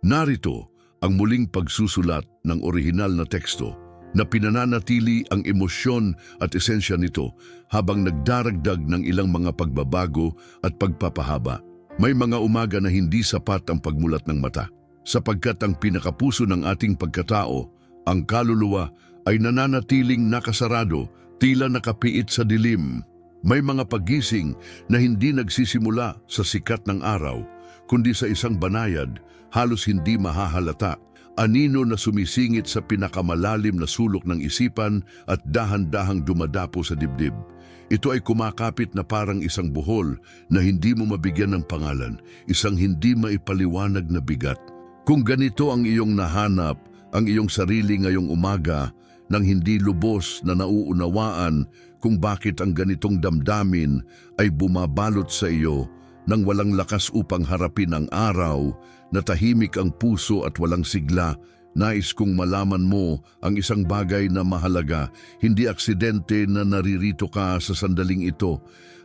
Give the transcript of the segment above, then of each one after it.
Narito ang muling pagsusulat ng orihinal na teksto na pinananatili ang emosyon at esensya nito habang nagdaragdag ng ilang mga pagbabago at pagpapahaba. May mga umaga na hindi sapat ang pagmulat ng mata, sapagkat ang pinakapuso ng ating pagkatao, ang kaluluwa, ay nananatiling nakasarado, tila nakapiit sa dilim. May mga paggising na hindi nagsisimula sa sikat ng araw, kundi sa isang banayad, halos hindi mahahalata, anino na sumisingit sa pinakamalalim na sulok ng isipan at dahan-dahang dumadapo sa dibdib. Ito ay kumakapit na parang isang buhol na hindi mo mabigyan ng pangalan, isang hindi maipaliwanag na bigat. Kung ganito ang iyong nahanap, ang iyong sarili ngayong umaga, nang hindi lubos na nauunawaan kung bakit ang ganitong damdamin ay bumabalot sa iyo nang walang lakas upang harapin ang araw, na tahimik ang puso at walang sigla, nais kong malaman mo ang isang bagay na mahalaga, hindi aksidente na naririto ka sa sandaling ito.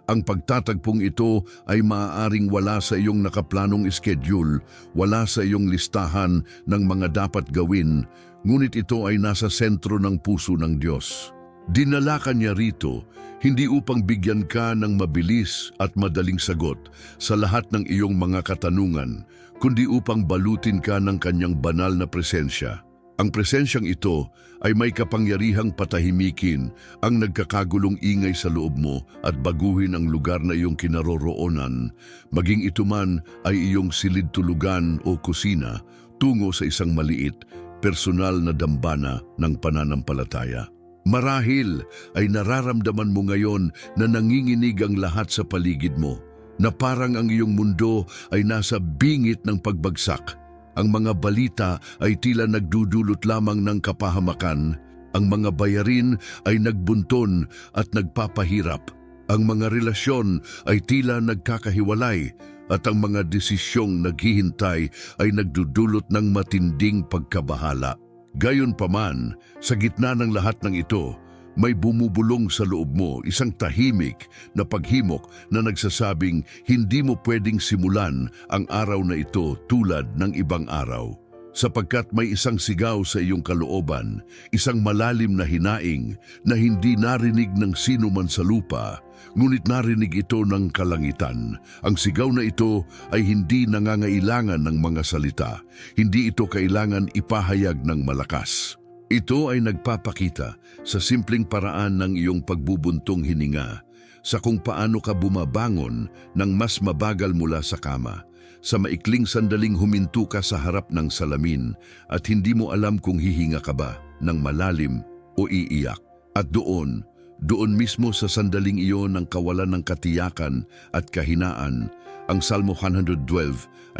Ang pagtatagpong ito ay maaaring wala sa iyong nakaplanong schedule, wala sa iyong listahan ng mga dapat gawin, ngunit ito ay nasa sentro ng puso ng Diyos. Dinala ka niya rito, hindi upang bigyan ka ng mabilis at madaling sagot sa lahat ng iyong mga katanungan, kundi upang balutin ka ng kanyang banal na presensya. Ang presensyang ito ay may kapangyarihang patahimikin ang nagkakagulong ingay sa loob mo at baguhin ang lugar na iyong kinaroroonan, maging ito man ay iyong silid-tulugan o kusina, tungo sa isang maliit, personal na dambana ng pananampalataya. Marahil ay nararamdaman mo ngayon na nanginginig ang lahat sa paligid mo, na parang ang iyong mundo ay nasa bingit ng pagbagsak. Ang mga balita ay tila nagdudulot lamang ng kapahamakan, ang mga bayarin ay nagbunton at nagpapahirap, ang mga relasyon ay tila nagkakahiwalay, at ang mga desisyong naghihintay ay nagdudulot ng matinding pagkabahala. Gayunpaman, sa gitna ng lahat ng ito, may bumubulong sa loob mo isang tahimik na paghimok na nagsasabing hindi mo pwedeng simulan ang araw na ito tulad ng ibang araw. Sapagkat may isang sigaw sa iyong kalooban, isang malalim na hinaing na hindi narinig ng sino man sa lupa, ngunit narinig ito ng kalangitan. Ang sigaw na ito ay hindi nangangailangan ng mga salita, hindi ito kailangan ipahayag ng malakas. Ito ay nagpapakita sa simpleng paraan ng iyong pagbubuntong hininga, sa kung paano ka bumabangon ng mas mabagal mula sa kama, sa maikling sandaling huminto ka sa harap ng salamin at hindi mo alam kung hihinga ka ba ng malalim o iiyak. At doon mismo sa sandaling iyon ng kawalan ng katiyakan at kahinaan, ang Salmo 112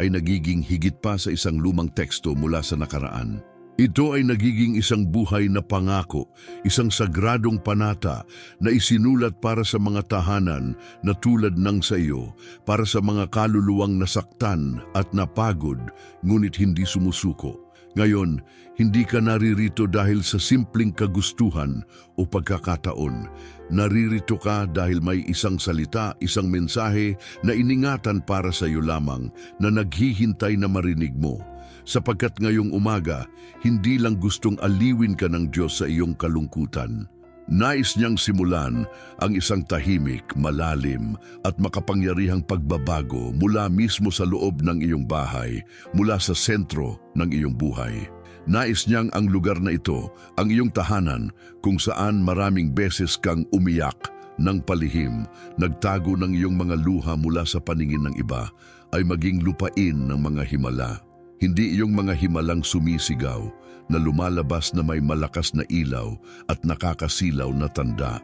ay nagiging higit pa sa isang lumang teksto mula sa nakaraan. Ito ay nagiging isang buhay na pangako, isang sagradong panata na isinulat para sa mga tahanan na tulad ng sa iyo, para sa mga kaluluwang nasaktan at napagod, ngunit hindi sumusuko. Ngayon, hindi ka naririto dahil sa simpleng kagustuhan o pagkakataon. Naririto ka dahil may isang salita, isang mensahe na iningatan para sa iyo lamang na naghihintay na marinig mo. Sapagkat ngayong umaga, hindi lang gustong aliwin ka ng Diyos sa iyong kalungkutan. Nais niyang simulan ang isang tahimik, malalim at makapangyarihang pagbabago mula mismo sa loob ng iyong bahay, mula sa sentro ng iyong buhay. Nais niyang ang lugar na ito, ang iyong tahanan, kung saan maraming beses kang umiyak ng palihim, nagtago ng iyong mga luha mula sa paningin ng iba, ay maging lupain ng mga himala. Hindi iyong mga himalang sumisigaw na lumalabas na may malakas na ilaw at nakakasilaw na tanda,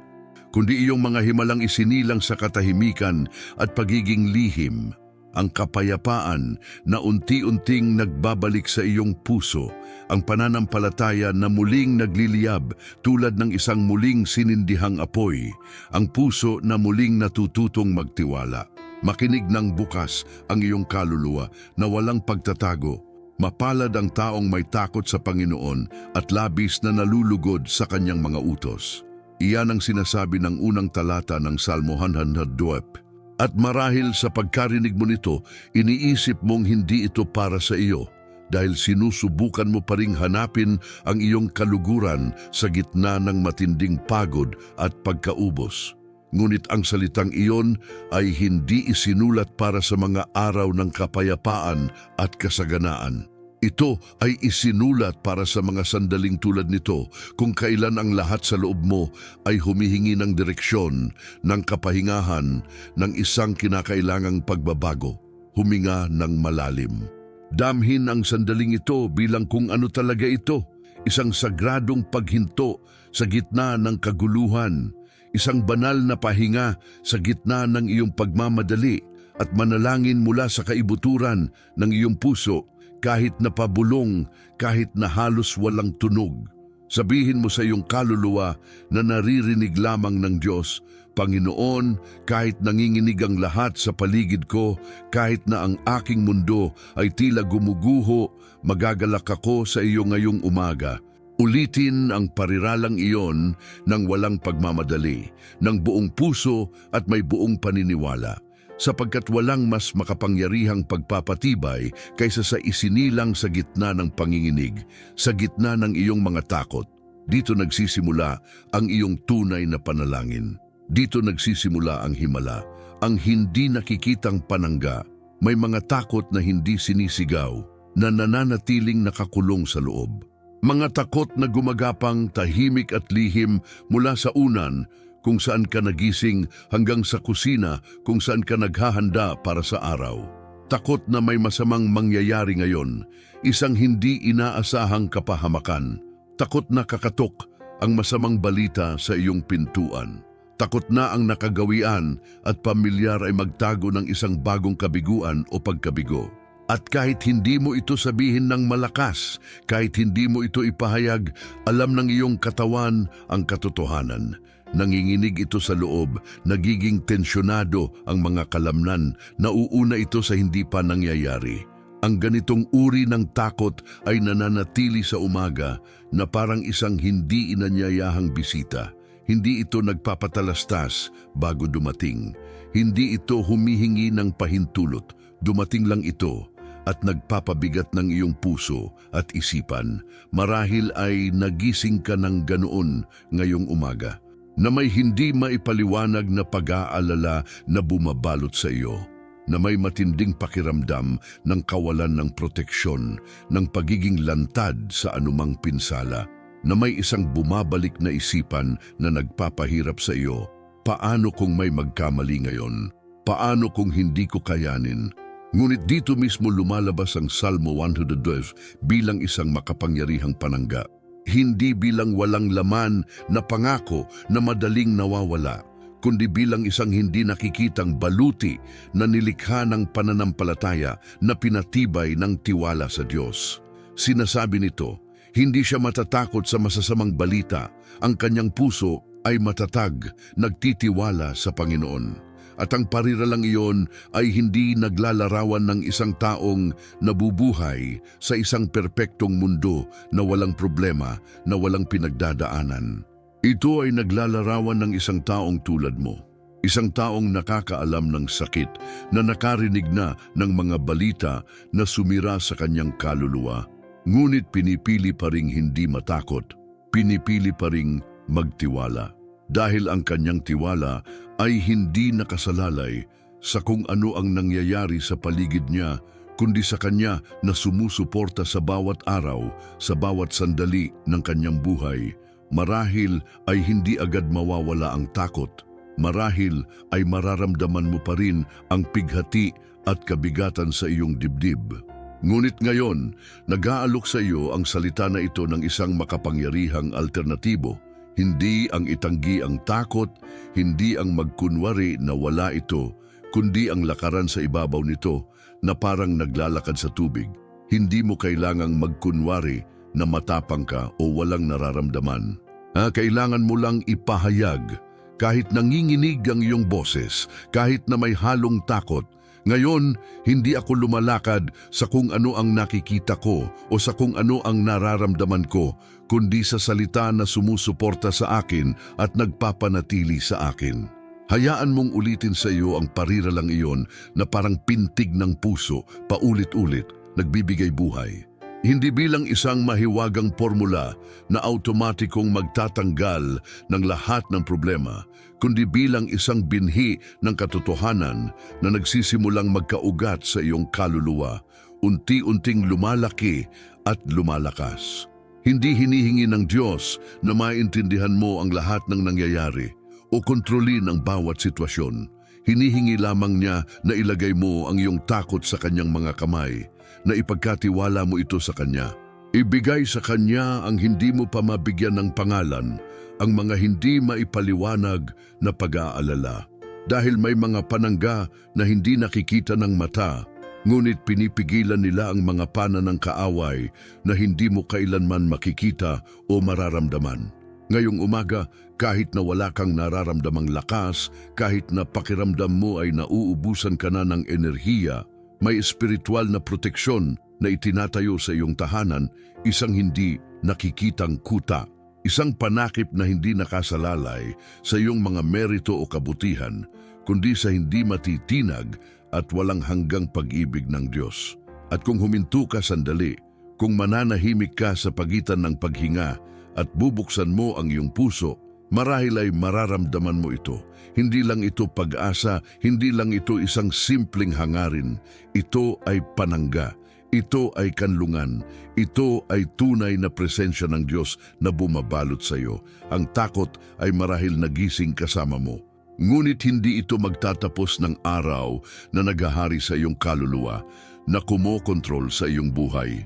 kundi iyong mga himalang isinilang sa katahimikan at pagiging lihim, ang kapayapaan na unti-unting nagbabalik sa iyong puso, ang pananampalataya na muling nagliliyab tulad ng isang muling sinindihang apoy, ang puso na muling natututong magtiwala. Makinig ng bukas ang iyong kaluluwa na walang pagtatago. Mapalad ang taong may takot sa Panginoon at labis na nalulugod sa kanyang mga utos. Iyan ang sinasabi ng unang talata ng Salmo 112. At marahil sa pagkarinig mo nito, iniisip mong hindi ito para sa iyo. dahil sinusubukan mo pa ring hanapin ang iyong kaluguran sa gitna ng matinding pagod at pagkaubos. Ngunit ang salitang iyon ay hindi isinulat para sa mga araw ng kapayapaan at kasaganaan. Ito ay isinulat para sa mga sandaling tulad nito kung kailan ang lahat sa loob mo ay humihingi ng direksyon, ng kapahingahan, ng isang kinakailangang pagbabago. Huminga ng malalim. Damhin ang sandaling ito bilang kung ano talaga ito, isang sagradong paghinto sa gitna ng kaguluhan, isang banal na pahinga sa gitna ng iyong pagmamadali at manalangin mula sa kaibuturan ng iyong puso kahit na pabulong, kahit na halos walang tunog. Sabihin mo sa iyong kaluluwa na naririnig lamang ng Diyos, Panginoon, kahit nanginginig ang lahat sa paligid ko, kahit na ang aking mundo ay tila gumuguho, magagalak ako sa iyo ngayong umaga. Ulitin ang pariralang iyon ng walang pagmamadali, ng buong puso at may buong paniniwala. Sapagkat walang mas makapangyarihang pagpapatibay kaysa sa isinilang sa gitna ng panginginig, sa gitna ng iyong mga takot. Dito nagsisimula ang iyong tunay na panalangin. Dito nagsisimula ang himala, ang hindi nakikitang panangga. May mga takot na hindi sinisigaw, na nananatiling nakakulong sa loob. Mga takot na gumagapang tahimik at lihim mula sa unan, kung saan ka nagising hanggang sa kusina kung saan ka naghahanda para sa araw. Takot na may masamang mangyayari ngayon, isang hindi inaasahang kapahamakan. Takot na kakatok ang masamang balita sa iyong pintuan. Takot na ang nakagawian at pamilyar ay magtago ng isang bagong kabiguan o pagkabigo. At kahit hindi mo ito sabihin ng malakas, kahit hindi mo ito ipahayag, alam ng iyong katawan ang katotohanan. Nanginginig ito sa loob, nagiging tensyonado ang mga kalamnan, nauuna ito sa hindi pa nangyayari. Ang ganitong uri ng takot ay nananatili sa umaga na parang isang hindi inanyayahang bisita. Hindi ito nagpapatalastas bago dumating. Hindi ito humihingi ng pahintulot. Dumating lang ito at nagpapabigat ng iyong puso at isipan. Marahil ay nagising ka ng ganoon ngayong umaga, na may hindi maipaliwanag na pag-aalala na bumabalot sa iyo, na may matinding pakiramdam ng kawalan ng proteksyon, ng pagiging lantad sa anumang pinsala, na may isang bumabalik na isipan na nagpapahirap sa iyo. Paano kung may magkamali ngayon? Paano kung hindi ko kayanin? Ngunit dito mismo lumalabas ang Salmo 112 bilang isang makapangyarihang panangga. Hindi bilang walang laman na pangako na madaling nawawala, kundi bilang isang hindi nakikitang baluti na nilikha ng pananampalataya na pinatibay ng tiwala sa Diyos. Sinasabi nito, hindi siya matatakot sa masasamang balita, ang kanyang puso ay matatag, nagtitiwala sa Panginoon. At ang pariralang iyon ay hindi naglalarawan ng isang taong nabubuhay sa isang perpektong mundo na walang problema, na walang pinagdadaanan. Ito ay naglalarawan ng isang taong tulad mo. Isang taong nakakaalam ng sakit, na nakarinig na ng mga balita na sumira sa kanyang kaluluwa. Ngunit pinipili pa ring hindi matakot, pinipili pa ring magtiwala. Dahil ang kanyang tiwala ay hindi nakasalalay sa kung ano ang nangyayari sa paligid niya, kundi sa kanya na sumusuporta sa bawat araw, sa bawat sandali ng kanyang buhay. Marahil ay hindi agad mawawala ang takot. Marahil ay mararamdaman mo pa rin ang pighati at kabigatan sa iyong dibdib. Ngunit ngayon, nag-aalok sa iyo ang salita na ito ng isang makapangyarihang alternatibo. Hindi ang itanggi ang takot, hindi ang magkunwari na wala ito, kundi ang lakaran sa ibabaw nito na parang naglalakad sa tubig. Hindi mo kailangang magkunwari na matapang ka o walang nararamdaman. Kailangan mo lang ipahayag, kahit nanginginig ang iyong boses, kahit na may halong takot. Ngayon, hindi ako lumalakad sa kung ano ang nakikita ko o sa kung ano ang nararamdaman ko, kundi sa salita na sumusuporta sa akin at nagpapanatili sa akin. Hayaan mong ulitin sa iyo ang pariralang iyon na parang pintig ng puso, paulit-ulit, nagbibigay buhay. Hindi bilang isang mahiwagang formula na automatikong magtatanggal ng lahat ng problema, kundi bilang isang binhi ng katotohanan na nagsisimulang magkaugat sa iyong kaluluwa, unti-unting lumalaki at lumalakas. Hindi hinihingi ng Diyos na maintindihan mo ang lahat ng nangyayari o kontrolin ang bawat sitwasyon. Hinihingi lamang niya na ilagay mo ang iyong takot sa kanyang mga kamay, na ipagkatiwala mo ito sa kanya. Ibigay sa kanya ang hindi mo pa mabigyan ng pangalan, ang mga hindi maipaliwanag na pag-aalala. Dahil may mga panangga na hindi nakikita ng mata, ngunit pinipigilan nila ang mga pana ng kaaway na hindi mo kailanman makikita o mararamdaman. Ngayong umaga, kahit na wala kang nararamdamang lakas, kahit na pakiramdam mo ay nauubusan ka na ng enerhiya, may espiritual na proteksyon na itinatayo sa iyong tahanan, isang hindi nakikitang kuta, isang panakip na hindi nakasalalay sa iyong mga merito o kabutihan, kundi sa hindi matitinag at walang hanggang pag-ibig ng Diyos. At kung huminto ka sandali, kung mananahimik ka sa pagitan ng paghinga at bubuksan mo ang iyong puso, marahil ay mararamdaman mo ito. Hindi lang ito pag-asa, hindi lang ito isang simpleng hangarin. Ito ay panangga, ito ay kanlungan, ito ay tunay na presensya ng Diyos na bumabalot sa iyo. Ang takot ay marahil nagising kasama mo. Ngunit hindi ito magtatapos ng araw na naghahari sa iyong kaluluwa, na kumokontrol sa iyong buhay.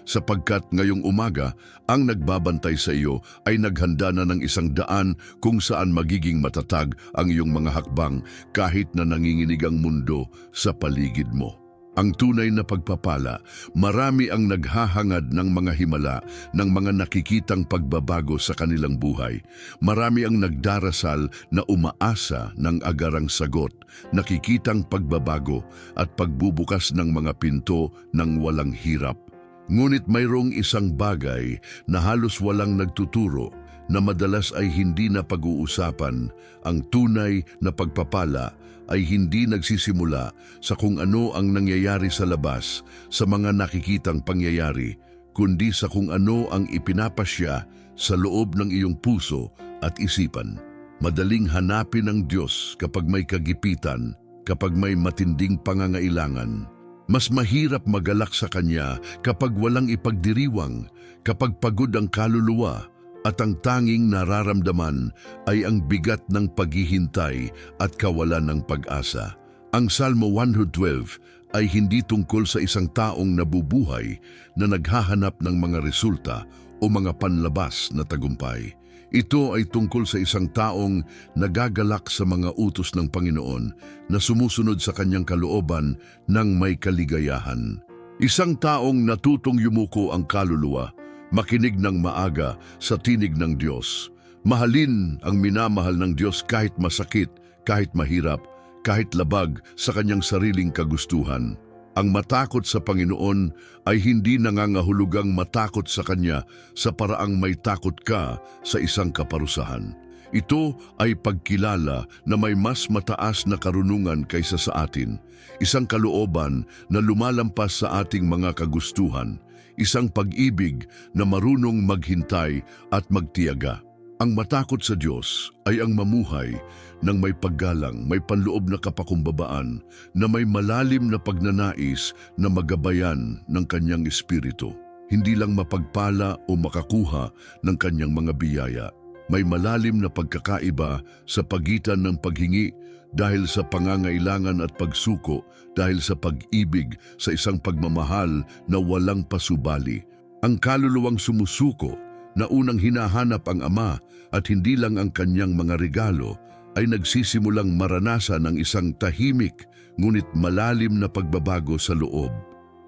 Sapagkat ngayong umaga, ang nagbabantay sa iyo ay naghanda na ng isang daan kung saan magiging matatag ang iyong mga hakbang kahit na nanginginig ang mundo sa paligid mo. Ang tunay na pagpapala, marami ang naghahangad ng mga himala ng mga nakikitang pagbabago sa kanilang buhay. Marami ang nagdarasal na umaasa ng agarang sagot, nakikitang pagbabago at pagbubukas ng mga pinto ng walang hirap. Ngunit mayroong isang bagay na halos walang nagtuturo, na madalas ay hindi na pag-uusapan. Ang tunay na pagpapala ay hindi nagsisimula sa kung ano ang nangyayari sa labas, sa mga nakikitang pangyayari, kundi sa kung ano ang ipinapasya sa loob ng iyong puso at isipan. Madaling hanapin ang Diyos kapag may kagipitan, kapag may matinding pangangailangan. Mas mahirap magalak sa Kanya kapag walang ipagdiriwang, kapag pagod ang kaluluwa at ang tanging nararamdaman ay ang bigat ng paghihintay at kawalan ng pag-asa. Ang Salmo 112 ay hindi tungkol sa isang taong nabubuhay na naghahanap ng mga resulta o mga panlabas na tagumpay. Ito ay tungkol sa isang taong nagagalak sa mga utos ng Panginoon na sumusunod sa kanyang kalooban ng may kaligayahan. Isang taong natutong yumuko ang kaluluwa, makinig ng maaga sa tinig ng Diyos. Mahalin ang minamahal ng Diyos kahit masakit, kahit mahirap, kahit labag sa kanyang sariling kagustuhan. Ang matakot sa Panginoon ay hindi nangangahulugang matakot sa Kanya sa paraang may takot ka sa isang kaparusahan. Ito ay pagkilala na may mas mataas na karunungan kaysa sa atin, isang kalooban na lumalampas sa ating mga kagustuhan, isang pag-ibig na marunong maghintay at magtiyaga. Ang matakot sa Diyos ay ang mamuhay ng may paggalang, may panloob na kapakumbabaan, na may malalim na pagnanais na magabayan ng kanyang espiritu. Hindi lang mapagpala o makakuha ng kanyang mga biyaya. May malalim na pagkakaiba sa pagitan ng paghingi dahil sa pangangailangan at pagsuko, dahil sa pag-ibig sa isang pagmamahal na walang pasubali. Ang kaluluwang sumusuko na unang hinahanap ang Ama at hindi lang ang kanyang mga regalo, ay nagsisimulang maranasan ng isang tahimik ngunit malalim na pagbabago sa loob.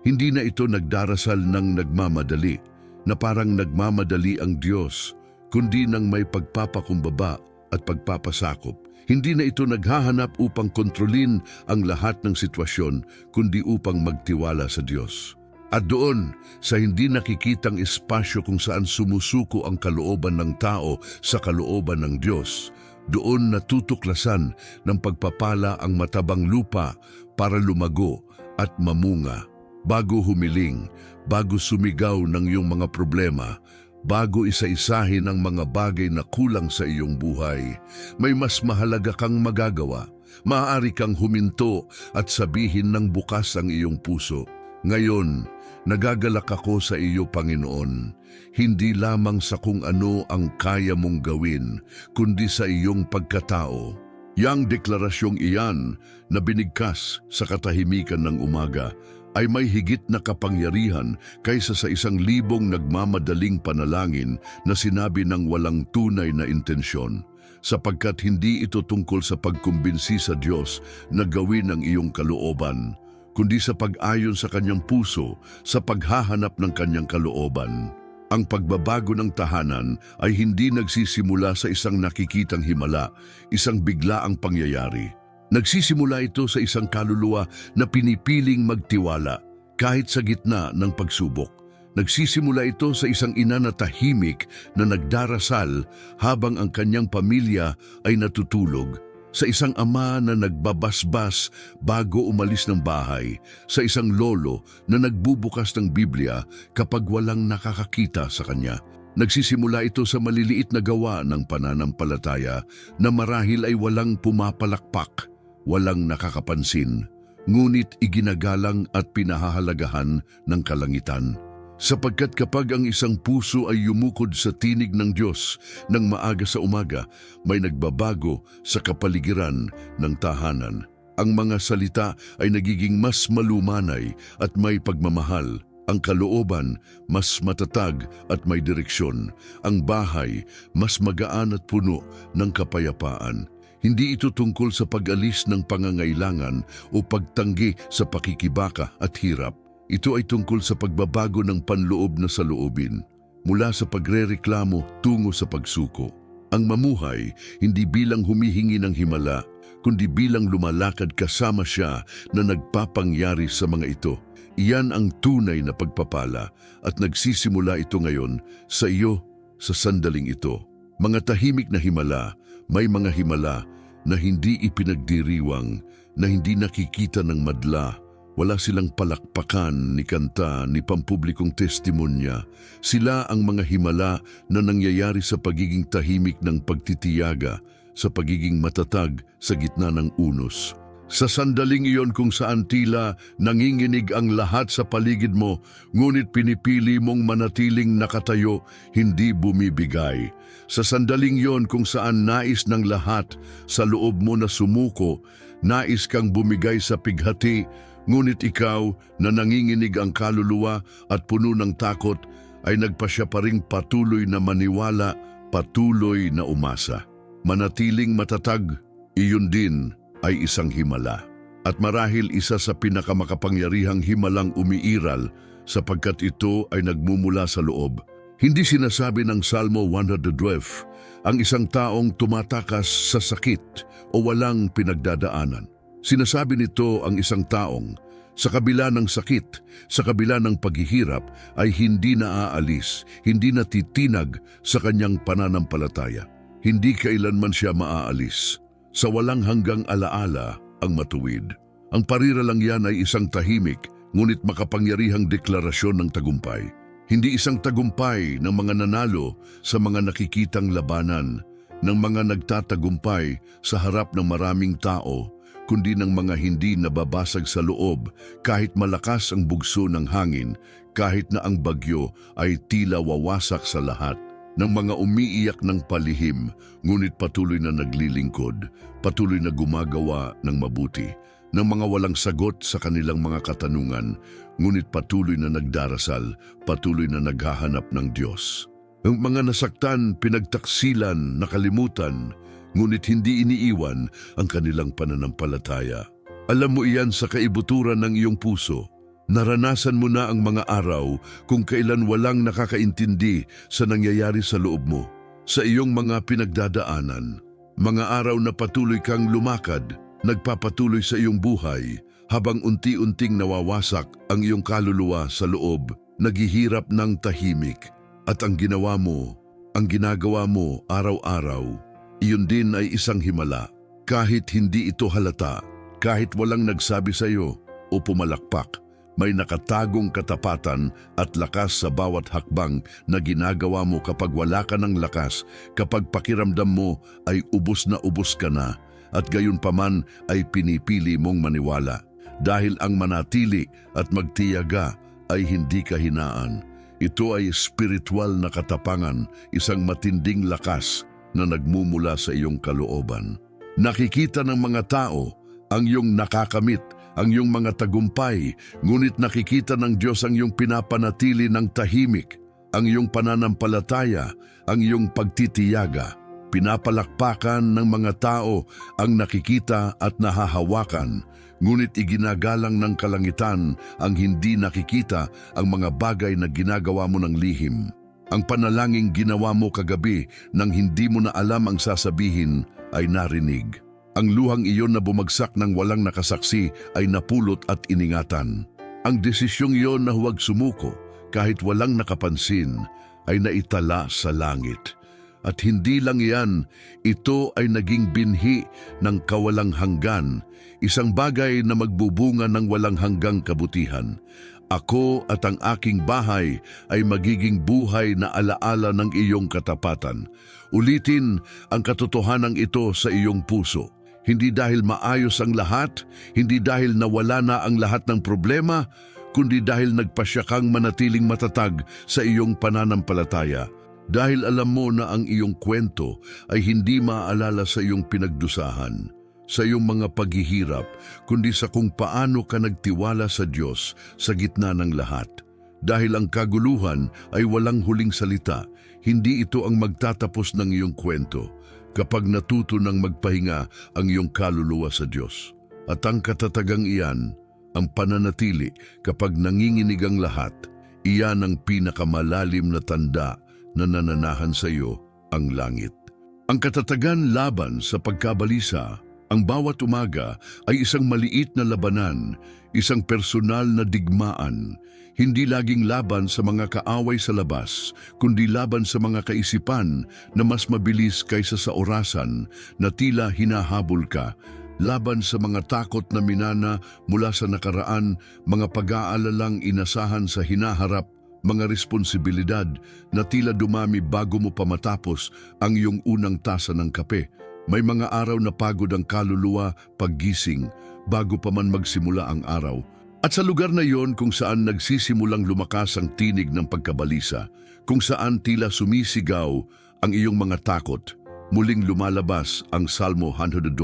Hindi na ito nagdarasal ng nagmamadali, na parang nagmamadali ang Diyos, kundi ng may pagpapakumbaba at pagpapasakop. Hindi na ito naghahanap upang kontrolin ang lahat ng sitwasyon, kundi upang magtiwala sa Diyos. At doon, sa hindi nakikitang espasyo kung saan sumusuko ang kalooban ng tao sa kalooban ng Diyos, doon natutuklasan ng pagpapala ang matabang lupa para lumago at mamunga. Bago humiling, bago sumigaw ng iyong mga problema, bago isa-isahin ang mga bagay na kulang sa iyong buhay, may mas mahalaga kang magagawa. Maaari kang huminto at sabihin ng bukas ang iyong puso, "Ngayon, nagagalak ako sa iyo, Panginoon, hindi lamang sa kung ano ang kaya mong gawin, kundi sa iyong pagkatao." Yang deklarasyong iyan na binigkas sa katahimikan ng umaga ay may higit na kapangyarihan kaysa sa 1,000 nagmamadaling panalangin na sinabi ng walang tunay na intensyon, sapagkat hindi ito tungkol sa pagkumbinsi sa Diyos na gawin ang iyong kalooban, kundi sa pag-ayon sa kanyang puso, sa paghahanap ng kanyang kalooban. Ang pagbabago ng tahanan ay hindi nagsisimula sa isang nakikitang himala, isang biglaang pangyayari. Nagsisimula ito sa isang kaluluwa na pinipiling magtiwala kahit sa gitna ng pagsubok. Nagsisimula ito sa isang ina na tahimik na nagdarasal habang ang kanyang pamilya ay natutulog, sa isang ama na nagbabasbas bago umalis ng bahay, sa isang lolo na nagbubukas ng Biblia kapag walang nakakakita sa kanya. Nagsisimula ito sa maliliit na gawa ng pananampalataya na marahil ay walang pumapalakpak, walang nakakapansin, ngunit iginagalang at pinahahalagahan ng kalangitan. Sapagkat kapag ang isang puso ay yumukod sa tinig ng Diyos ng maaga sa umaga, may nagbabago sa kapaligiran ng tahanan. Ang mga salita ay nagiging mas malumanay at may pagmamahal. Ang kalooban mas matatag at may direksyon. Ang bahay mas magaan at puno ng kapayapaan. Hindi ito tungkol sa pag-alis ng pangangailangan o pagtanggi sa pakikibaka at hirap. Ito ay tungkol sa pagbabago ng panloob na saloobin, mula sa pagrereklamo tungo sa pagsuko. Ang mamuhay hindi bilang humihingi ng himala, kundi bilang lumalakad kasama siya na nagpapangyari sa mga ito. Iyan ang tunay na pagpapala at nagsisimula ito ngayon sa iyo sa sandaling ito. Mga tahimik na himala, may mga himala na hindi ipinagdiriwang, na hindi nakikita ng madla. Wala silang palakpakan ni kanta ni pampublikong testimonya. Sila ang mga himala na nangyayari sa pagiging tahimik ng pagtitiyaga, sa pagiging matatag sa gitna ng unos. Sa sandaling iyon kung saan tila nanginginig ang lahat sa paligid mo, ngunit pinipili mong manatiling nakatayo, hindi bumibigay. Sa sandaling iyon kung saan nais ng lahat sa loob mo na sumuko, nais kang bumigay sa pighati, ngunit ikaw na nanginginig ang kaluluwa at puno ng takot ay nagpasya pa ring patuloy na maniwala, patuloy na umasa. Manatiling matatag, iyon din ay isang himala. At marahil isa sa pinakamakapangyarihang himalang umiiral sapagkat ito ay nagmumula sa loob. Hindi sinasabi ng Salmo 112 ang isang taong tumatakas sa sakit o walang pinagdadaanan. Sinasabi nito ang isang taong sa kabila ng sakit, sa kabila ng paghihirap ay hindi naaalis, hindi natitinag sa kanyang pananampalataya. Hindi kailanman siya maaalis. Sa walang hanggang alaala ang matuwid. Ang parira lang yan ay isang tahimik, ngunit makapangyarihang deklarasyon ng tagumpay. Hindi isang tagumpay ng mga nanalo sa mga nakikitang labanan, ng mga nagtatagumpay sa harap ng maraming tao, kundi ng mga hindi nababasag sa loob kahit malakas ang bugso ng hangin, kahit na ang bagyo ay tila wawasak sa lahat. Ng mga umiiyak ng palihim, ngunit patuloy na naglilingkod, patuloy na gumagawa ng mabuti, ng mga walang sagot sa kanilang mga katanungan, ngunit patuloy na nagdarasal, patuloy na naghahanap ng Diyos. Ang mga nasaktan, pinagtaksilan, nakalimutan, ngunit hindi iniiwan ang kanilang pananampalataya. Alam mo iyan sa kaibuturan ng iyong puso. Naranasan mo na ang mga araw kung kailan walang nakakaintindi sa nangyayari sa loob mo, sa iyong mga pinagdadaanan. Mga araw na patuloy kang lumakad, nagpapatuloy sa iyong buhay, habang unti-unting nawawasak ang iyong kaluluwa sa loob, naghihirap ng tahimik. At ang ginawa mo, ang ginagawa mo araw-araw, iyon din ay isang himala. Kahit hindi ito halata, kahit walang nagsabi sa iyo o pumalakpak, May nakatagong katapatan at lakas sa bawat hakbang na ginagawa mo kapag wala ka ng lakas, kapag pakiramdam mo ay ubos na ubos ka na, at gayon paman ay pinipili mong maniwala. Dahil ang manatili at magtiyaga ay hindi kahinaan. Ito ay spiritual na katapangan, isang matinding lakas na nagmumula sa iyong kalooban. Nakikita ng mga tao ang iyong nakakamit, ang iyong mga tagumpay, ngunit nakikita ng Diyos ang iyong pinapanatili ng tahimik, ang iyong pananampalataya, ang iyong pagtitiyaga. Pinapalakpakan ng mga tao ang nakikita at nahahawakan, ngunit iginagalang ng kalangitan ang hindi nakikita, ang mga bagay na ginagawa mo ng lihim. Ang panalangin ginawa mo kagabi nang hindi mo na alam ang sasabihin ay narinig. Ang luhang iyon na bumagsak ng walang nakasaksi ay napulot at iningatan. Ang desisyong iyon na huwag sumuko kahit walang nakapansin ay naitala sa langit. At hindi lang iyan, ito ay naging binhi ng kawalang hanggan, isang bagay na magbubunga ng walang hanggang kabutihan. Ako at ang aking bahay ay magiging buhay na alaala ng iyong katapatan. Ulitin ang katotohanan ito sa iyong puso. Hindi dahil maayos ang lahat, hindi dahil nawala na ang lahat ng problema, kundi dahil nagpasya kang manatiling matatag sa iyong pananampalataya. Dahil alam mo na ang iyong kwento ay hindi maaalala sa iyong pinagdusahan, sa iyong mga paghihirap, kundi sa kung paano ka nagtiwala sa Diyos sa gitna ng lahat. Dahil ang kaguluhan ay walang huling salita, hindi ito ang magtatapos ng iyong kwento kapag natuto ng magpahinga ang iyong kaluluwa sa Diyos. At ang katatagang iyan, ang pananatili kapag nanginginig ang lahat, iyan ang pinakamalalim na tanda na nananahan sa iyo ang langit. Ang katatagan laban sa pagkabalisa, ang bawat umaga ay isang maliit na labanan, isang personal na digmaan, hindi laging laban sa mga kaaway sa labas, kundi laban sa mga kaisipan na mas mabilis kaysa sa orasan na tila hinahabol ka, laban sa mga takot na minana mula sa nakaraan, mga pag-aalalang inasahan sa hinaharap, mga responsibilidad na tila dumami bago mo pa matapos ang iyong unang tasa ng kape. May mga araw na pagod ang kaluluwa paggising bago pa man magsimula ang araw. At sa lugar na iyon kung saan nagsisimulang lumakas ang tinig ng pagkabalisa, kung saan tila sumisigaw ang iyong mga takot, muling lumalabas ang Salmo 102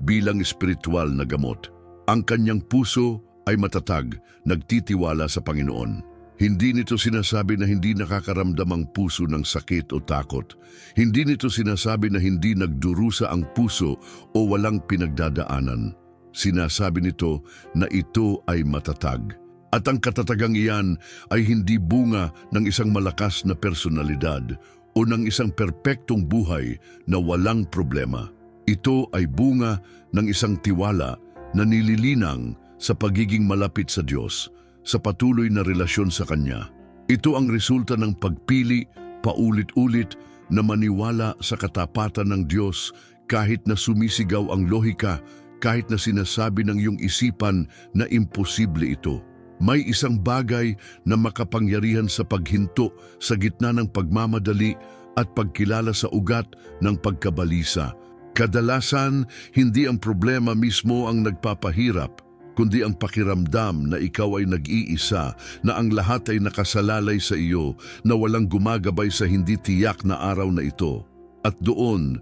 bilang espiritual na gamot. Ang kanyang puso ay matatag, nagtitiwala sa Panginoon. Hindi nito sinasabi na hindi nakakaramdam ang puso ng sakit o takot. Hindi nito sinasabi na hindi nagdurusa ang puso o walang pinagdadaanan. Sinasabi nito na ito ay matatag. At ang katatagang iyan ay hindi bunga ng isang malakas na personalidad o ng isang perpektong buhay na walang problema. Ito ay bunga ng isang tiwala na nililinang sa pagiging malapit sa Diyos, sa patuloy na relasyon sa Kanya. Ito ang resulta ng pagpili paulit-ulit na maniwala sa katapatan ng Diyos kahit na sumisigaw ang lohika, kahit na sinasabi ng iyong isipan na imposible ito. May isang bagay na makapangyarihan sa paghinto sa gitna ng pagmamadali at pagkilala sa ugat ng pagkabalisa. Kadalasan, hindi ang problema mismo ang nagpapahirap, kundi ang pakiramdam na ikaw ay nag-iisa, na ang lahat ay nakasalalay sa iyo, na walang gumagabay sa hindi tiyak na araw na ito. At doon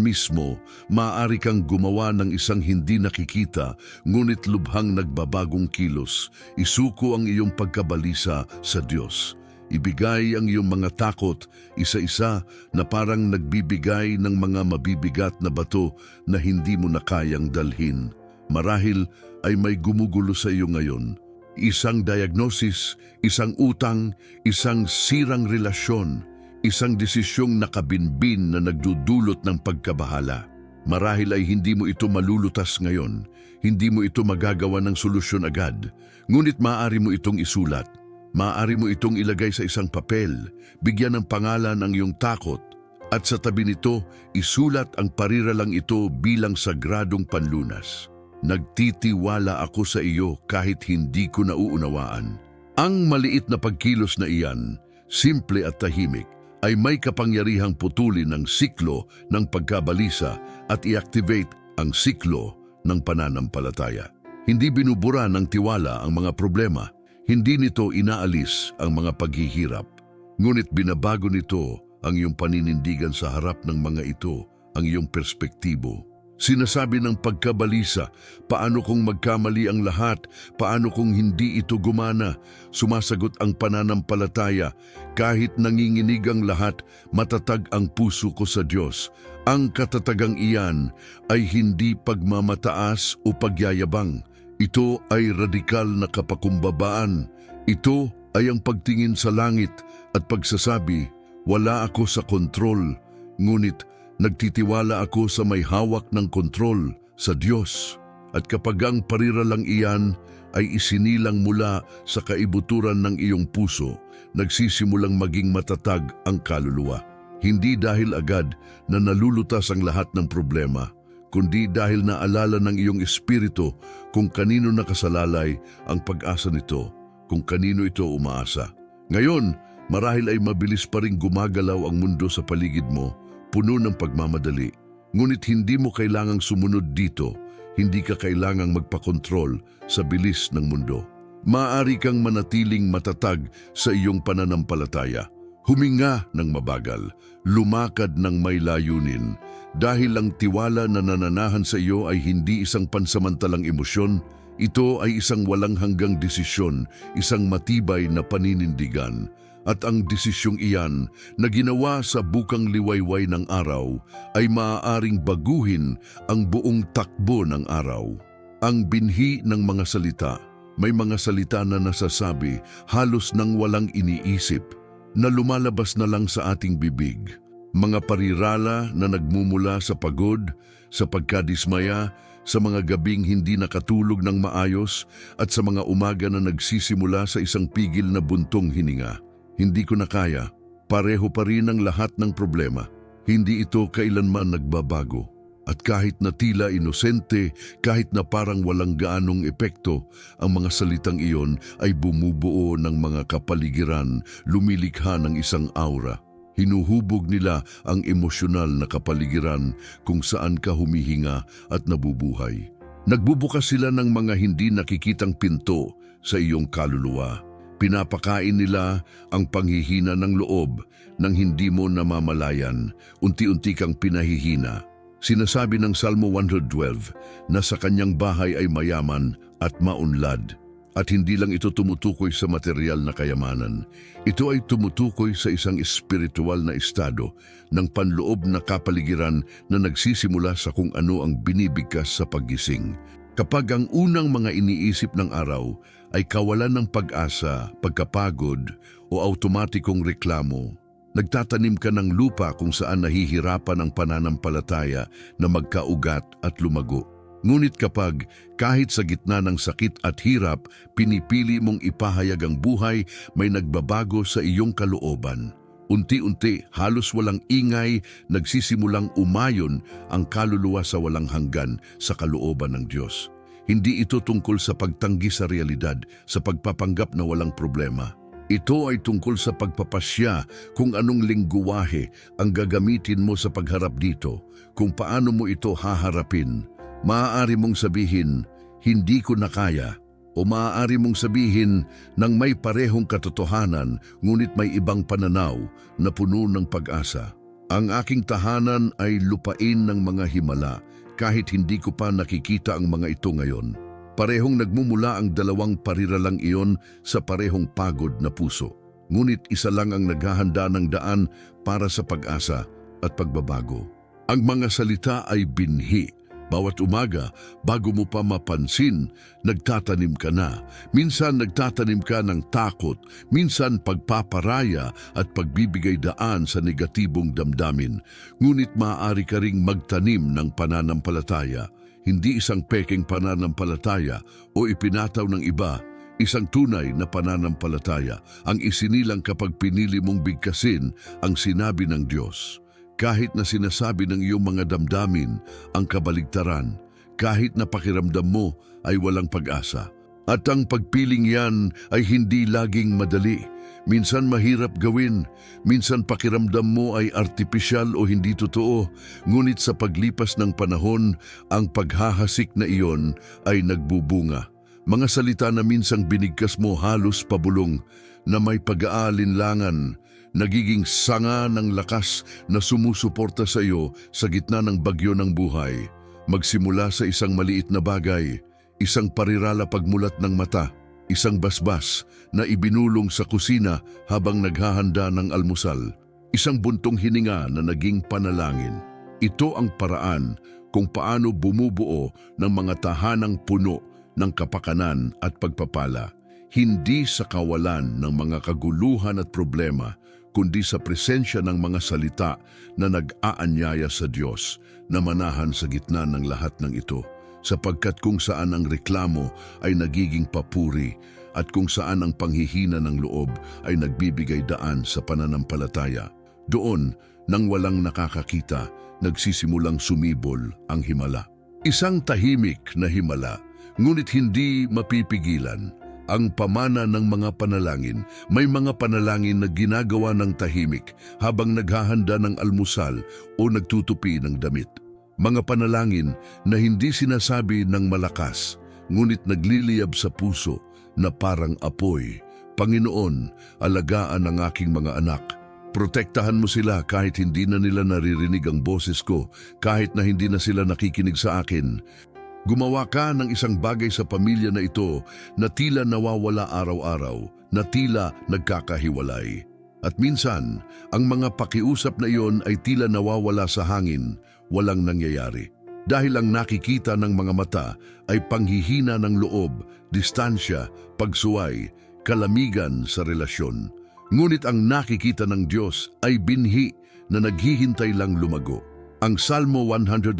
mismo, maaari kang gumawa ng isang hindi nakikita, ngunit lubhang nagbabagong kilos. Isuko ang iyong pagkabalisa sa Diyos. Ibigay ang iyong mga takot, isa-isa, na parang nagbibigay ng mga mabibigat na bato na hindi mo na kayang dalhin. Marahil ay may gumugulo sa iyo ngayon. Isang diagnosis, isang utang, isang sirang relasyon, isang desisyong nakabinbin na nagdudulot ng pagkabahala. Marahil ay hindi mo ito malulutas ngayon, hindi mo ito magagawa ng solusyon agad, ngunit maaari mo itong isulat. Maaari mo itong ilagay sa isang papel, bigyan ng pangalan ang iyong takot, at sa tabi nito, isulat ang pariralang ito bilang sagradong panlunas. Nagtitiwala ako sa iyo kahit hindi ko nauunawaan. Ang maliit na pagkilos na iyan, simple at tahimik, ay may kapangyarihang putulin ang siklo ng pagkabalisa at i-activate ang siklo ng pananampalataya. Hindi binubura ng tiwala ang mga problema, hindi nito inaalis ang mga paghihirap. Ngunit binabago nito ang iyong paninindigan sa harap ng mga ito, ang iyong perspektibo. Sinasabi ng pagkabalisa, paano kung magkamali ang lahat? Paano kung hindi ito gumana? Sumasagot ang pananampalataya, kahit nanginginig ang lahat, matatag ang puso ko sa Diyos. Ang katatagang iyan ay hindi pagmamataas o pagyayabang. Ito ay radikal na kapakumbabaan. Ito ay ang pagtingin sa langit at pagsasabi, wala ako sa kontrol, ngunit nagtitiwala ako sa may hawak ng kontrol, sa Diyos. At kapag ang pariralang iyan ay isinilang mula sa kaibuturan ng iyong puso, nagsisimulang maging matatag ang kaluluwa. Hindi dahil agad na nalulutas ang lahat ng problema, kundi dahil naalala ng iyong espiritu kung kanino nakasalalay ang pag-asa nito, kung kanino ito umaasa. Ngayon, marahil ay mabilis pa ring gumagalaw ang mundo sa paligid mo, puno ng pagmamadali. Ngunit hindi mo kailangang sumunod dito, hindi ka kailangang magpakontrol sa bilis ng mundo. Maaari kang manatiling matatag sa iyong pananampalataya. Huminga ng mabagal, lumakad ng may layunin, dahil ang tiwala na nananahan sa iyo ay hindi isang pansamantalang emosyon, ito ay isang walang hanggang desisyon, isang matibay na paninindigan. At ang desisyong iyan na ginawa sa bukang liwayway ng araw ay maaaring baguhin ang buong takbo ng araw. Ang binhi ng mga salita, may mga salita na nasasabi halos nang walang iniisip, na lumalabas na lang sa ating bibig. Mga parirala na nagmumula sa pagod, sa pagkadismaya, sa mga gabing hindi nakatulog ng maayos at sa mga umaga na nagsisimula sa isang pigil na buntong hininga. Hindi ko na kaya, pareho pa rin ang lahat ng problema. Hindi ito kailanman nagbabago. At kahit na tila inosente, kahit na parang walang gaanong epekto, ang mga salitang iyon ay bumubuo ng mga kapaligiran, lumilikha ng isang aura. Hinuhubog nila ang emosyonal na kapaligiran kung saan ka humihinga at nabubuhay. Nagbubukas sila ng mga hindi nakikitang pinto sa iyong kaluluwa. Pinapakain nila ang panghihina ng loob nang hindi mo namamalayan, unti-unti kang pinahihina. Sinasabi ng Salmo 112 na sa kanyang bahay ay mayaman at maunlad. At hindi lang ito tumutukoy sa material na kayamanan. Ito ay tumutukoy sa isang espiritual na estado ng panloob na kapaligiran na nagsisimula sa kung ano ang binibigkas sa paggising. Kapag ang unang mga iniisip ng araw ay kawalan ng pag-asa, pagkapagod o automatikong reklamo, nagtatanim ka ng lupa kung saan nahihirapan ang pananampalataya na magkaugat at lumago. Ngunit kapag kahit sa gitna ng sakit at hirap, pinipili mong ipahayag ang buhay, may nagbabago sa iyong kalooban. Unti-unti, halos walang ingay, nagsisimulang umayon ang kaluluwa sa walang hanggan sa kalooban ng Diyos. Hindi ito tungkol sa pagtanggi sa realidad, sa pagpapanggap na walang problema. Ito ay tungkol sa pagpapasya kung anong lingguwahe ang gagamitin mo sa pagharap dito, kung paano mo ito haharapin. Maaari mong sabihin, hindi ko na kaya, o maaari mong sabihin nang may parehong katotohanan ngunit may ibang pananaw na puno ng pag-asa. Ang aking tahanan ay lupain ng mga himala kahit hindi ko pa nakikita ang mga ito ngayon. Parehong nagmumula ang dalawang pariralang iyon sa parehong pagod na puso. Ngunit isa lang ang naghahanda ng daan para sa pag-asa at pagbabago. Ang mga salita ay binhi. Bawat umaga, bago mo pa mapansin, nagtatanim ka na. Minsan nagtatanim ka ng takot, minsan pagpaparaya at pagbibigay daan sa negatibong damdamin. Ngunit maaari ka ring magtanim ng pananampalataya. Hindi isang peking pananampalataya o ipinataw ng iba, isang tunay na pananampalataya ang isinilang kapag pinili mong bigkasin ang sinabi ng Diyos. Kahit na sinasabi ng iyong mga damdamin ang kabaligtaran, kahit na pakiramdam mo ay walang pag-asa. At ang pagpiling yan ay hindi laging madali. Minsan mahirap gawin, minsan pakiramdam mo ay artipisyal o hindi totoo, ngunit sa paglipas ng panahon, ang paghahasik na iyon ay nagbubunga. Mga salita na minsang binigkas mo halos pabulong, na may pag-aalinlangan, nagiging sanga ng lakas na sumusuporta sa iyo sa gitna ng bagyo ng buhay. Magsimula sa isang maliit na bagay, isang parirala pagmulat ng mata, isang basbas na ibinulong sa kusina habang naghahanda ng almusal, isang buntong hininga na naging panalangin. Ito ang paraan kung paano bumubuo ng mga tahanang puno ng kapakanan at pagpapala. Hindi sa kawalan ng mga kaguluhan at problema, kundi sa presensya ng mga salita na nag-aanyaya sa Diyos na manahan sa gitna ng lahat ng ito. Sapagkat kung saan ang reklamo ay nagiging papuri at kung saan ang panghihina ng loob ay nagbibigay daan sa pananampalataya, doon, nang walang nakakakita, nagsisimulang sumibol ang himala. Isang tahimik na himala, ngunit hindi mapipigilan. Ang pamana ng mga panalangin, may mga panalangin na ginagawa ng tahimik habang naghahanda ng almusal o nagtutupi ng damit. Mga panalangin na hindi sinasabi ng malakas, ngunit nagliliyab sa puso na parang apoy. Panginoon, alagaan ang aking mga anak. Protektahan mo sila kahit hindi na nila naririnig ang boses ko, kahit na hindi na sila nakikinig sa akin. Gumawa ka ng isang bagay sa pamilya na ito na tila nawawala araw-araw, na tila nagkakahiwalay. At minsan, ang mga pakiusap na iyon ay tila nawawala sa hangin, walang nangyayari. Dahil ang nakikita ng mga mata ay panghihina ng loob, distansya, pagsuway, kalamigan sa relasyon. Ngunit ang nakikita ng Diyos ay binhi na naghihintay lang lumago. Ang Salmo 102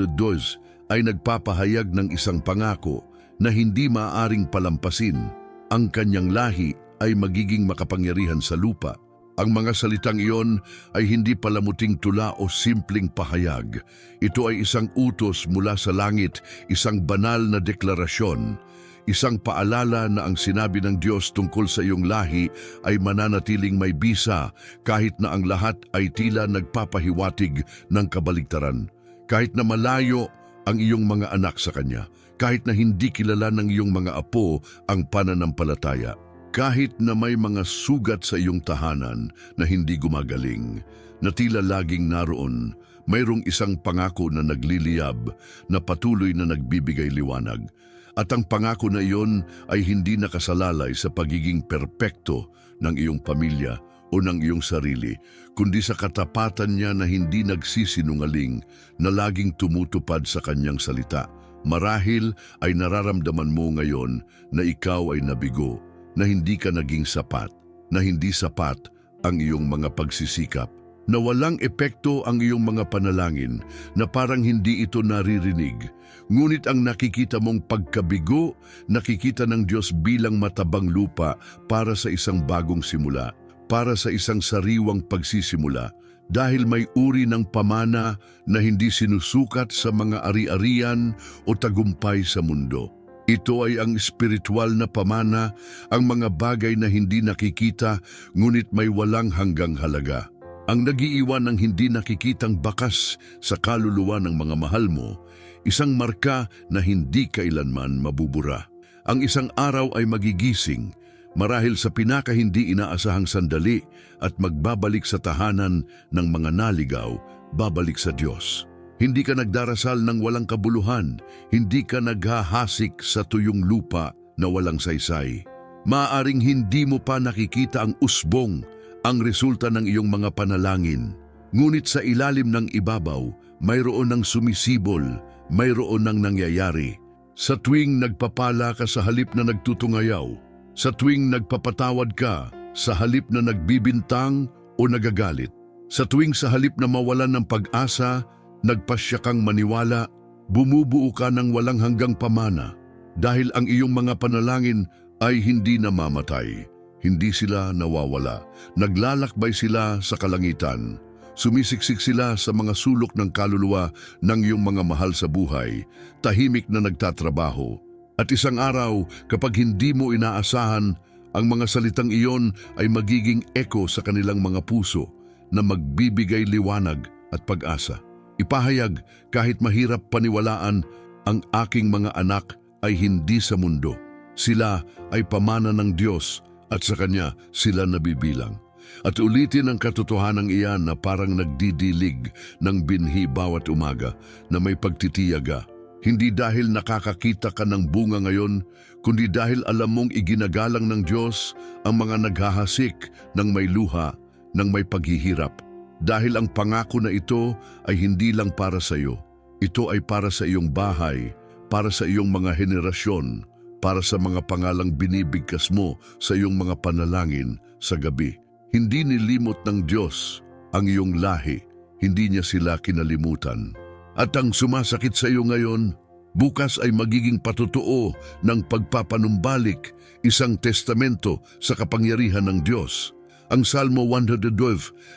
ay nagpapahayag ng isang pangako na hindi maaaring palampasin. Ang kanyang lahi ay magiging makapangyarihan sa lupa. Ang mga salitang iyon ay hindi palamuting tula o simpleng pahayag. Ito ay isang utos mula sa langit, isang banal na deklarasyon, isang paalala na ang sinabi ng Diyos tungkol sa iyong lahi ay mananatiling may bisa kahit na ang lahat ay tila nagpapahiwatig ng kabaligtaran. Kahit na malayo ang iyong mga anak sa Kanya, kahit na hindi kilala ng iyong mga apo ang pananampalataya, kahit na may mga sugat sa iyong tahanan na hindi gumagaling, na tila laging naroon, mayroong isang pangako na nagliliyab, na patuloy na nagbibigay liwanag. At ang pangako na iyon ay hindi nakasalalay sa pagiging perpekto ng iyong pamilya o ng iyong sarili, kundi sa katapatan niya na hindi nagsisinungaling, na laging tumutupad sa kanyang salita. Marahil ay nararamdaman mo ngayon na ikaw ay nabigo, na hindi ka naging sapat, na hindi sapat ang iyong mga pagsisikap, na walang epekto ang iyong mga panalangin, na parang hindi ito naririnig. Ngunit ang nakikita mong pagkabigo, nakikita ng Diyos bilang matabang lupa para sa isang bagong simula, para sa isang sariwang pagsisimula, dahil may uri ng pamana na hindi sinusukat sa mga ari-arian o tagumpay sa mundo. Ito ay ang espiritual na pamana, ang mga bagay na hindi nakikita ngunit may walang hanggang halaga. Ang nagiiwan ng hindi nakikitang bakas sa kaluluwa ng mga mahal mo, isang marka na hindi kailanman mabubura. Ang isang araw ay magigising, marahil sa pinaka hindi inaasahang sandali, at magbabalik sa tahanan ng mga naligaw, babalik sa Diyos. Hindi ka nagdarasal ng walang kabuluhan, hindi ka naghahasik sa tuyong lupa na walang saysay. Maaaring hindi mo pa nakikita ang usbong, ang resulta ng iyong mga panalangin. Ngunit sa ilalim ng ibabaw, mayroon ng sumisibol, mayroon ng nangyayari. Sa tuwing nagpapala ka sa halip na nagtutungayaw, sa tuwing nagpapatawad ka, sa halip na nagbibintang o nagagalit, sa tuwing sa halip na mawalan ng pag-asa, nagpasya kang maniwala, bumubuo ka ng walang hanggang pamana, dahil ang iyong mga panalangin ay hindi namamatay, hindi sila nawawala, naglalakbay sila sa kalangitan, Sumisiksik sila sa mga sulok ng kaluluwa ng iyong mga mahal sa buhay, tahimik na nagtatrabaho. At isang araw, kapag hindi mo inaasahan, ang mga salitang iyon ay magiging echo sa kanilang mga puso na magbibigay liwanag at pag-asa. Ipahayag, kahit mahirap paniwalaan, ang aking mga anak ay hindi sa mundo. Sila ay pamana ng Diyos at sa Kanya sila nabibilang. At ulitin ang katotohanan iyan na parang nagdidilig ng binhi bawat umaga na may pagtitiyaga. Hindi dahil nakakakita ka ng bunga ngayon, kundi dahil alam mong iginagalang ng Diyos ang mga naghahasik ng may luha, ng may paghihirap. Dahil ang pangako na ito ay hindi lang para sa iyo. Ito ay para sa iyong bahay, para sa iyong mga henerasyon, para sa mga pangalang binibigkas mo sa iyong mga panalangin sa gabi. Hindi nilimot ng Diyos ang iyong lahi, hindi niya sila kinalimutan. At ang sumasakit sa iyo ngayon, bukas ay magiging patotoo ng pagpapanumbalik, isang testamento sa kapangyarihan ng Diyos. Ang Salmo 112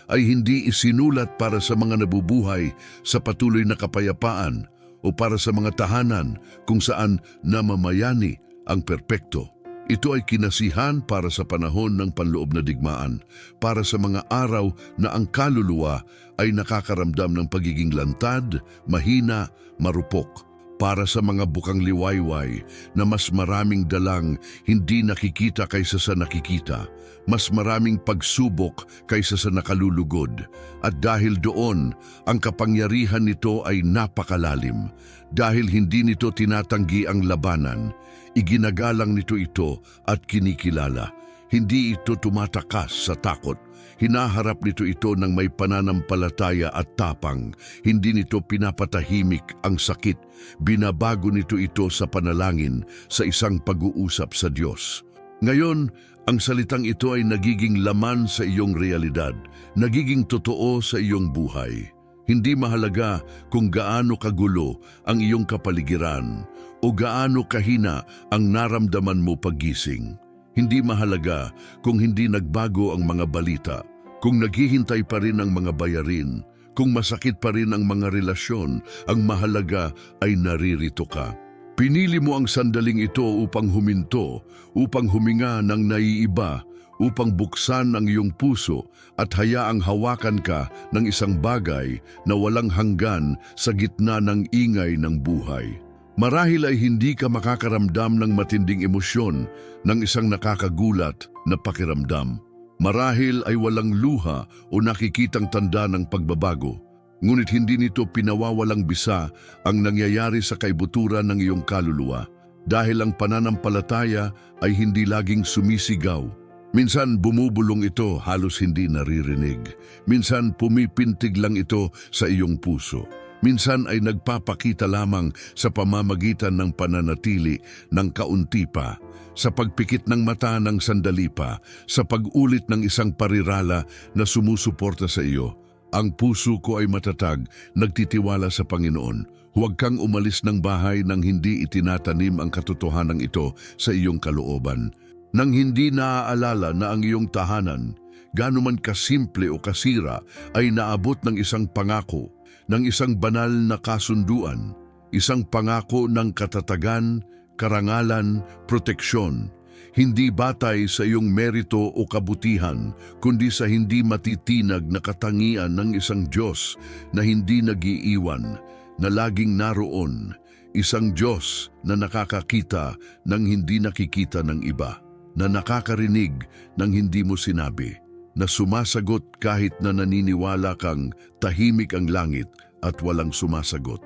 ay hindi isinulat para sa mga nabubuhay sa patuloy na kapayapaan o para sa mga tahanan kung saan namamayani ang perpekto. Ito ay kinasihan para sa panahon ng panloob na digmaan, para sa mga araw na ang kaluluwa ay nakakaramdam ng pagiging lantad, mahina, marupok. Para sa mga bukang liwayway na mas maraming dalang hindi nakikita kaysa sa nakikita, mas maraming pagsubok kaysa sa nakalulugod. At dahil doon, ang kapangyarihan nito ay napakalalim. Dahil hindi nito tinatanggi ang labanan, iginagalang nito ito at kinikilala. Hindi ito tumatakas sa takot. Hinaharap nito ito ng may pananampalataya at tapang. Hindi nito pinapatahimik ang sakit. Binabago nito ito sa panalangin, sa isang pag-uusap sa Diyos. Ngayon, ang salitang ito ay nagiging laman sa iyong realidad, nagiging totoo sa iyong buhay. Hindi mahalaga kung gaano kagulo ang iyong kapaligiran o gaano kahina ang naramdaman mo paggising. Hindi mahalaga kung hindi nagbago ang mga balita, kung naghihintay pa rin ang mga bayarin, kung masakit pa rin ang mga relasyon, ang mahalaga ay naririto ka. Pinili mo ang sandaling ito upang huminto, upang huminga ng naiiba, upang buksan ang iyong puso at hayaang hawakan ka ng isang bagay na walang hanggan sa gitna ng ingay ng buhay. Marahil ay hindi ka makakaramdam ng matinding emosyon ng isang nakakagulat na pakiramdam. Marahil ay walang luha o nakikitang tanda ng pagbabago. Ngunit hindi nito pinawawalang bisa ang nangyayari sa kaibuturan ng iyong kaluluwa. Dahil ang pananampalataya ay hindi laging sumisigaw. Minsan bumubulong ito, halos hindi naririnig. Minsan pumipintig lang ito sa iyong puso. Minsan ay nagpapakita lamang sa pamamagitan ng pananatili ng kaunti pa, sa pagpikit ng mata ng sandali pa, sa pag-ulit ng isang parirala na sumusuporta sa iyo. Ang puso ko ay matatag, nagtitiwala sa Panginoon. Huwag kang umalis ng bahay nang hindi itinatanim ang katotohanan ito sa iyong kalooban. Nang hindi naaalala na ang iyong tahanan, gaano man kasimple o kasira, ay naabot ng isang pangako, ng isang banal na kasunduan, isang pangako ng katatagan, karangalan, proteksyon. Hindi batay sa iyong merito o kabutihan, kundi sa hindi matitinag na katangian ng isang Diyos na hindi nag-iiwan, na laging naroon, isang Diyos na nakakakita ng hindi nakikita ng iba, na nakakarinig ng hindi mo sinabi, na sumasagot kahit na naniniwala kang tahimik ang langit at walang sumasagot.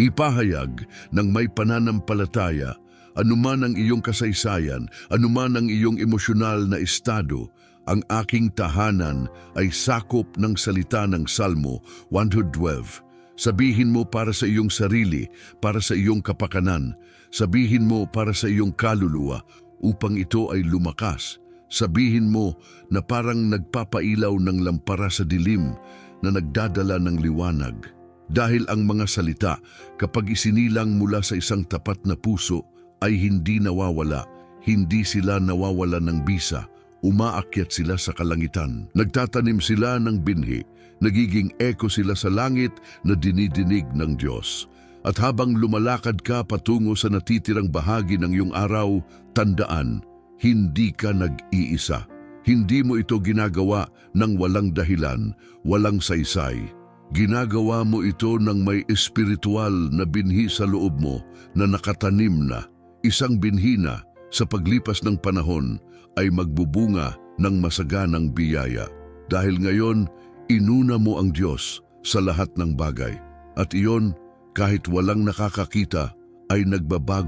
Ipahayag ng may pananampalataya, anuman ang iyong kasaysayan, anuman ang iyong emosyonal na estado, ang aking tahanan ay sakop ng salita ng Salmo 112. Sabihin mo para sa iyong sarili, para sa iyong kapakanan. Sabihin mo para sa iyong kaluluwa upang ito ay lumakas. Sabihin mo na parang nagpapailaw ng lampara sa dilim na nagdadala ng liwanag. Dahil ang mga salita, kapag isinilang mula sa isang tapat na puso, ay hindi nawawala, hindi sila nawawala ng bisa umaakyat sila sa kalangitan. Nagtatanim sila ng binhi, nagiging eko sila sa langit na dinidinig ng Diyos. At habang lumalakad ka patungo sa natitirang bahagi ng iyong araw, tandaan, hindi ka nag-iisa. Hindi mo ito ginagawa ng walang dahilan, walang saysay. Ginagawa mo ito ng may espiritual na binhi sa loob mo na nakatanim na. Isang binhi na sa paglipas ng panahon ay magbubunga ng masaganang biyaya. Dahil ngayon, inuna mo ang Diyos sa lahat ng bagay. At iyon, kahit walang nakakakita, ay nagbabago